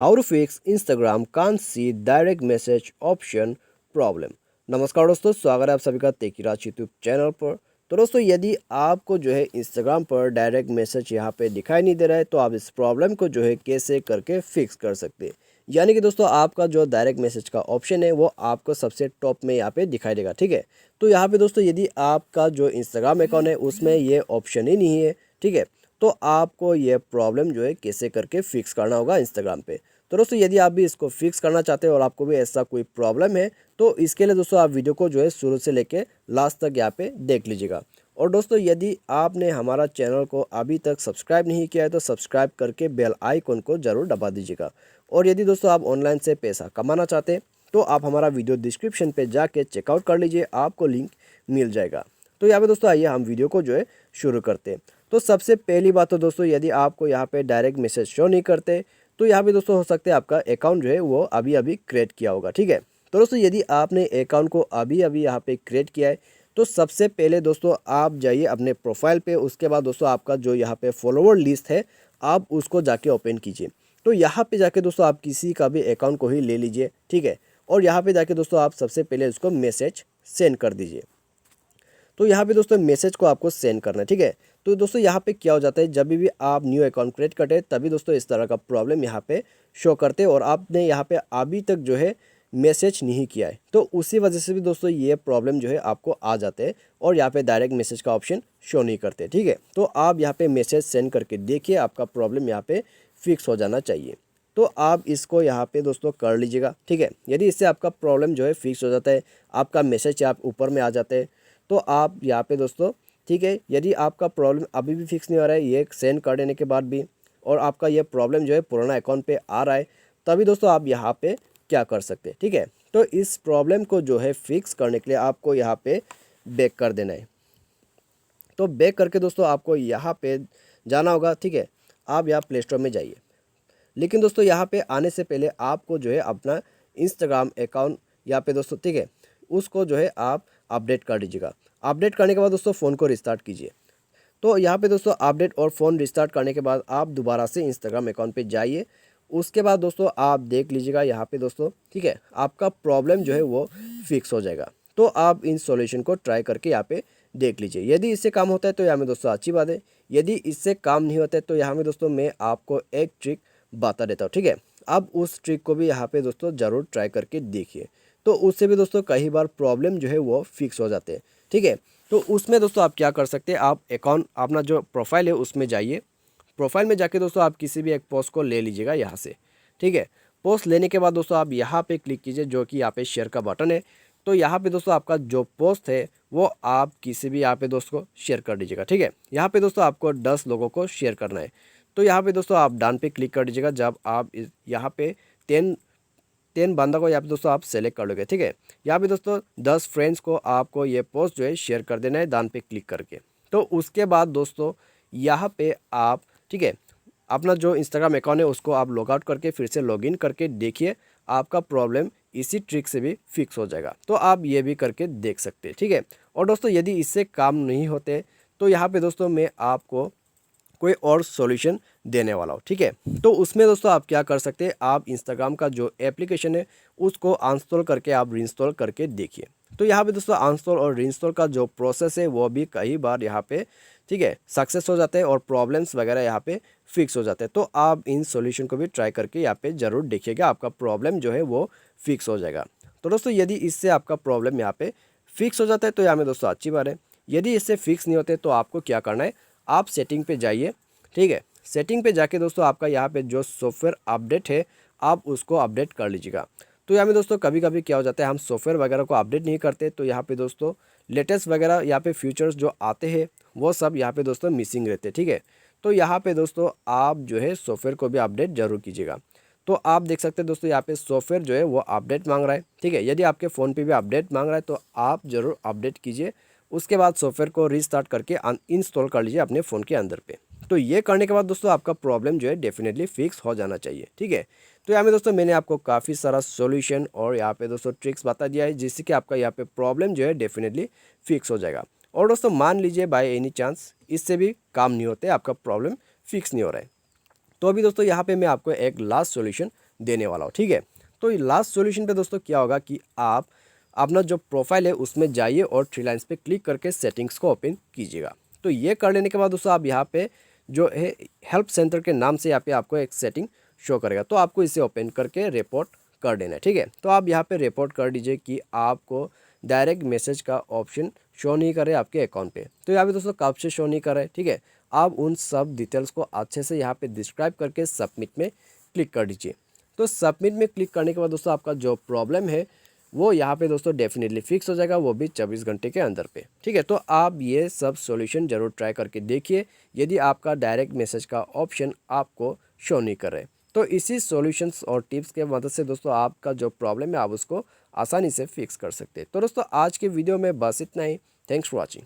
How to fix Instagram can't see direct message option problem. नमस्कार दोस्तों, स्वागत है आप सभी का तेकीराज यूट्यूब चैनल पर। तो दोस्तों, यदि आपको जो है इंस्टाग्राम पर डायरेक्ट मैसेज यहाँ पे दिखाई नहीं दे रहा है तो आप इस प्रॉब्लम को जो है कैसे करके फिक्स कर सकते हैं। यानी कि दोस्तों, आपका जो डायरेक्ट मैसेज का ऑप्शन है वो आपको सबसे टॉप में यहाँ पे दिखाई देगा। ठीक है, तो यहाँ पे दोस्तों यदि आपका जो इंस्टाग्राम अकाउंट है उसमें ये ऑप्शन ही नहीं है, ठीक है, तो आपको ये प्रॉब्लम जो है कैसे करके फिक्स करना होगा इंस्टाग्राम पे। तो दोस्तों, यदि आप भी इसको फिक्स करना चाहते हैं और आपको भी ऐसा कोई प्रॉब्लम है तो इसके लिए दोस्तों आप वीडियो को जो है शुरू से लेके लास्ट तक यहाँ पे देख लीजिएगा। और दोस्तों, यदि आपने हमारा चैनल को अभी तक सब्सक्राइब नहीं किया है तो सब्सक्राइब करके बेल आइकन को ज़रूर दबा दीजिएगा। और यदि दोस्तों आप ऑनलाइन से पैसा कमाना चाहते हैं तो आप हमारा वीडियो डिस्क्रिप्शन पे जाके चेकआउट कर लीजिए, आपको लिंक मिल जाएगा। तो यहाँ पे दोस्तों आइए हम वीडियो को जो है शुरू करते हैं। तो सबसे पहली बात तो दोस्तों, यदि आपको यहाँ पे डायरेक्ट मैसेज शो नहीं करते तो यहाँ पे दोस्तों हो सकता है आपका अकाउंट जो है वो अभी अभी क्रिएट किया होगा। ठीक है, तो दोस्तों यदि आपने अकाउंट को अभी अभी यहाँ पे क्रिएट किया है तो सबसे पहले दोस्तों आप जाइए अपने प्रोफाइल पे। उसके बाद दोस्तों आपका जो यहाँ पे फॉलोवर लिस्ट है आप उसको जाके ओपन कीजिए। तो यहाँ पे जाके दोस्तों आप किसी का भी अकाउंट को ही ले लीजिए, ठीक है, और यहाँ पे जाके दोस्तों आप सबसे पहले उसको मैसेज सेंड कर दीजिए। तो यहाँ पे दोस्तों मैसेज को आपको सेंड करना है, ठीक है। तो दोस्तों यहाँ पे क्या हो जाता है, जब भी आप न्यू अकाउंट क्रिएट करते तभी दोस्तों इस तरह का प्रॉब्लम यहाँ पे शो करते और आपने यहाँ पे अभी तक जो है मैसेज नहीं किया है तो उसी वजह से भी दोस्तों ये प्रॉब्लम जो है आपको आ जाते हैं और यहाँ पे डायरेक्ट मैसेज का ऑप्शन शो नहीं करते। ठीक है, तो आप यहाँ पे मैसेज सेंड करके देखिए, आपका प्रॉब्लम यहाँ पे फिक्स हो जाना चाहिए। तो आप इसको यहाँ पे दोस्तों कर लीजिएगा, ठीक है। यदि इससे आपका प्रॉब्लम जो है फिक्स हो जाता है, आपका मैसेज आप ऊपर में आ जाते हैं, तो आप यहाँ पे दोस्तों, ठीक है, यदि आपका प्रॉब्लम अभी भी फिक्स नहीं हो रहा है ये सेंड कर देने के बाद भी और आपका ये प्रॉब्लम जो है पुराना अकाउंट पे आ रहा है, तभी दोस्तों आप यहाँ पे क्या कर सकते हैं। ठीक है, तो इस प्रॉब्लम को जो है फिक्स करने के लिए आपको यहाँ पे बैक कर देना है। तो बैक करके दोस्तों आपको यहाँ पे जाना होगा, ठीक है। आप यहाँ प्ले स्टोर में जाइए, लेकिन दोस्तों यहाँ पे आने से पहले आपको जो है अपना इंस्टाग्राम अकाउंट यहाँ पे दोस्तों, ठीक है, उसको जो है आप अपडेट कर दीजिएगा। अपडेट करने के बाद दोस्तों फ़ोन को रिस्टार्ट कीजिए। तो यहाँ पे दोस्तों अपडेट और फ़ोन रिस्टार्ट करने के बाद आप दोबारा से इंस्टाग्राम अकाउंट पे जाइए। उसके बाद दोस्तों आप देख लीजिएगा यहाँ पे दोस्तों, ठीक है, आपका प्रॉब्लम जो है वो फिक्स हो जाएगा। तो आप इन सॉल्यूशन को ट्राई करके यहाँ पे देख लीजिए। यदि इससे काम होता है तो यहाँ में दोस्तों अच्छी बात है, यदि इससे काम नहीं होता है तो यहाँ में दोस्तों मैं आपको एक ट्रिक बता देता हूँ, ठीक है। आप उस ट्रिक को भी यहाँ पे दोस्तों ज़रूर ट्राई करके देखिए, तो उससे भी दोस्तों कई बार प्रॉब्लम जो है वो फिक्स हो जाते हैं। ठीक है, तो उसमें दोस्तों आप क्या कर सकते हैं, आप अकाउंट अपना जो प्रोफाइल है उसमें जाइए। प्रोफाइल में जाके दोस्तों आप किसी भी एक पोस्ट को ले लीजिएगा यहाँ से, ठीक है। पोस्ट लेने के बाद दोस्तों आप यहाँ पे क्लिक कीजिए, जो कि यहाँ पे शेयर का बटन है। तो यहाँ पे दोस्तों आपका जो पोस्ट है वो आप किसी भी यहाँ पे दोस्त को शेयर कर दीजिएगा, ठीक है। यहाँ पे दोस्तों आपको 10 लोगों को शेयर करना है। तो यहाँ पे दोस्तों आप डन पे क्लिक कर दीजिएगा। जब आप यहाँ पे 10 बंदा को यहाँ पे दोस्तों आप सेलेक्ट कर लोगे, ठीक है। यहाँ पे दोस्तों 10 फ्रेंड्स को आपको ये पोस्ट जो है शेयर कर देना है डन पे क्लिक करके। तो उसके बाद दोस्तों यहाँ पे आप, ठीक है, अपना जो इंस्टाग्राम अकाउंट है उसको आप लॉग आउट करके फिर से लॉगिन करके देखिए, आपका प्रॉब्लम इसी ट्रिक से भी फिक्स हो जाएगा। तो आप ये भी करके देख सकते हैं, ठीक है। और दोस्तों यदि इससे काम नहीं होते तो यहाँ पे दोस्तों मैं आपको कोई और सॉल्यूशन देने वाला हूँ, ठीक है। तो उसमें दोस्तों आप क्या कर सकते हैं, आप इंस्टाग्राम का जो एप्लीकेशन है उसको अनइंस्टॉल करके आप रीइंस्टॉल करके देखिए। तो यहाँ पे दोस्तों अनइंस्टॉल और रीइंस्टॉल का जो प्रोसेस है वो भी कई बार यहाँ पे, ठीक है, सक्सेस हो जाते हैं और प्रॉब्लम्स वगैरह यहाँ पे फिक्स हो जाते हैं। तो आप इन सॉल्यूशन को भी ट्राई करके यहाँ पे ज़रूर देखिएगा, आपका प्रॉब्लम जो है वो फिक्स हो जाएगा। तो दोस्तों यदि इससे आपका प्रॉब्लम यहाँ पे फिक्स हो जाता है तो यहाँ में दोस्तों अच्छी बात है। यदि इससे फिक्स नहीं होते तो आपको क्या करना है, आप सेटिंग पे जाइए, ठीक है। सेटिंग पे जाके दोस्तों आपका यहाँ पे जो सॉफ्टवेयर अपडेट है आप उसको अपडेट कर लीजिएगा। तो यहाँ में दोस्तों कभी कभी क्या हो जाता है, हम सॉफ्टवेयर वगैरह को अपडेट नहीं करते तो यहाँ पे दोस्तों लेटेस्ट वगैरह यहाँ पे फीचर्स जो आते हैं वो सब यहाँ पे दोस्तों मिसिंग रहते हैं, ठीक है। तो यहाँ पे दोस्तों आप जो है सॉफ्टवेयर को भी अपडेट जरूर कीजिएगा। तो आप देख सकते हैं दोस्तों यहाँ पे सॉफ्टवेयर जो है वो अपडेट मांग रहा है, ठीक है। यदि आपके फ़ोन पे भी अपडेट मांग रहा है तो आप ज़रूर अपडेट कीजिए। उसके बाद सॉफ्टवेयर को रीस्टार्ट करके इंस्टॉल कर लीजिए अपने फ़ोन के अंदर पे। तो ये करने के बाद दोस्तों आपका प्रॉब्लम जो है डेफिनेटली फिक्स हो जाना चाहिए, ठीक है। तो यहाँ में दोस्तों मैंने आपको काफ़ी सारा सॉल्यूशन और यहाँ पे दोस्तों ट्रिक्स बता दिया है जिससे कि आपका यहाँ पे प्रॉब्लम जो है डेफिनेटली फिक्स हो जाएगा। और दोस्तों मान लीजिए बाय एनी चांस इससे भी काम नहीं होते, आपका प्रॉब्लम फिक्स नहीं हो रहा है, तो अभी दोस्तों यहाँ पे मैं आपको एक लास्ट सॉल्यूशन देने वाला हूँ, ठीक है। तो लास्ट सॉल्यूशन पे दोस्तों क्या होगा कि आप अपना जो प्रोफाइल है उसमें जाइए और थ्री लाइन्स पे क्लिक करके सेटिंग्स को ओपन कीजिएगा। तो ये कर लेने के बाद दोस्तों आप यहाँ पे जो है हेल्प सेंटर के नाम से यहाँ पे आपको एक सेटिंग शो करेगा, तो आपको इसे ओपन करके रिपोर्ट कर देना है, ठीक है। तो आप यहाँ पे रिपोर्ट कर दीजिए कि आपको डायरेक्ट मैसेज का ऑप्शन शो नहीं करे आपके अकाउंट पे। तो यहाँ पे दोस्तों कब से शो नहीं कर रहा है, ठीक है। आप उन सब डिटेल्स को अच्छे से यहाँ पे डिस्क्राइब करके सबमिट में क्लिक कर दीजिए। तो सबमिट में क्लिक करने के बाद दोस्तों आपका जो प्रॉब्लम है वो यहाँ पे दोस्तों डेफिनेटली फिक्स हो जाएगा, वो भी 24 घंटे के अंदर पे, ठीक है। तो आप ये सब सॉल्यूशन जरूर ट्राई करके देखिए यदि आपका डायरेक्ट मैसेज का ऑप्शन आपको शो नहीं कर रहे। तो इसी सॉल्यूशंस और टिप्स के मदद से दोस्तों आपका जो प्रॉब्लम है आप उसको आसानी से फिक्स कर सकते हैं। तो दोस्तों आज के वीडियो में बस इतना ही। Thanks for watching.